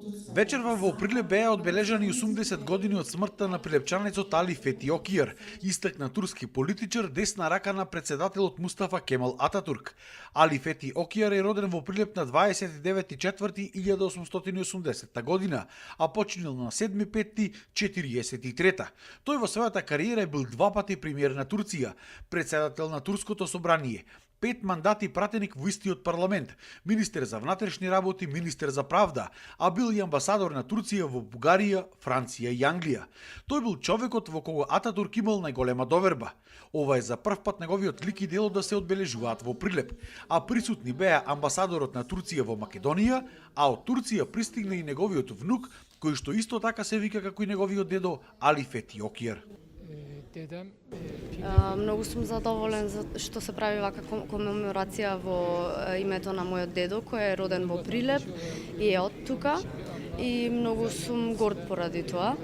Вечерва во Прилеп беа одбележани 80 години од смртта на прилепчанецот Али Фети Окијар, истакна турски политичар, десна рака на председателот Мустафа Кемал Ататурк. Али Фети Окијар е роден во Прилеп на 29.4.1880 година, а починал на 7.5.43. Тој во својата кариера бил два пати премиер на Турција, председател на Турското собрание, 5 мандати пратеник во истиот парламент, министер за внатрешни работи, министер за правда, а бил и амбасадор на Турција во Бугарија, Франција и Англија. Тој бил човекот во кого Ататурк имал најголема доверба. Ова е за прв пат неговиот лик и дело да се одбележуваат во Прилеп, а присутни беа амбасадорот на Турција во Македонија, а од Турција пристигна и неговиот внук, кој што исто така се вика како и неговиот дедо Али Фети Окијар. Многу сум задоволен за што се прави вака комеморација во името на мојот дедо кој е роден во Прилеп и е од тука и многу сум горд поради тоа.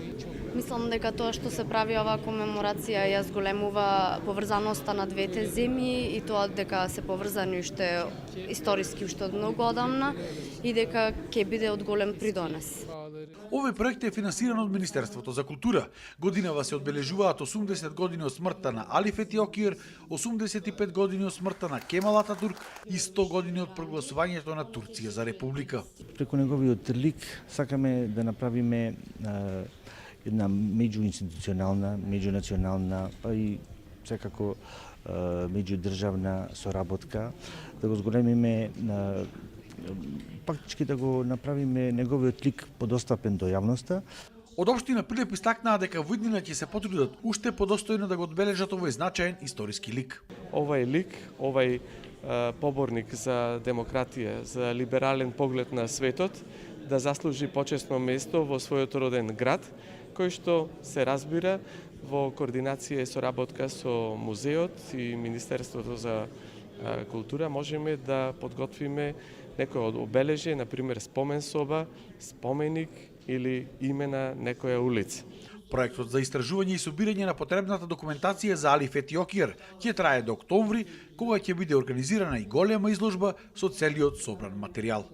Мислам дека тоа што се прави оваа комеморација ја зголемува поврзаноста на двете земји и тоа дека се поврзани уште историски уште од многу одамна и дека ќе биде од голем придонес. Овој проект е финансиран од Министерството за култура. Годинава се одбележуваат 80 години од смртта на Али Фети Окијар, 85 години од смртта на Кемал Ататурк и 100 години од прогласувањето на Турција за република. Преку неговиот лик сакаме да направиме една меѓуинституционална, меѓунационална, па и секако меѓудржавна соработка, да го зголемиме фактички да го направиме неговиот лик подостапен до јавноста. Од општина Прилеп истакнаа дека во иднина ќе се потрудат уште подостојно да го одбележат овој значаен историски лик. Овај лик, овај поборник за демократија, за либерален поглед на светот, да заслужи почесно место во својот роден град, кој што се разбира во координација и соработка со музеот и Министерството за култура можеме да подготвиме некој од обележје, например спомен соба, споменик или име на некоја улица. Проектот за истражување и собирање на потребната документација за Али Фети Окијар ќе трае до октомври, кога ќе биде организирана и голема изложба со целиот собран материјал.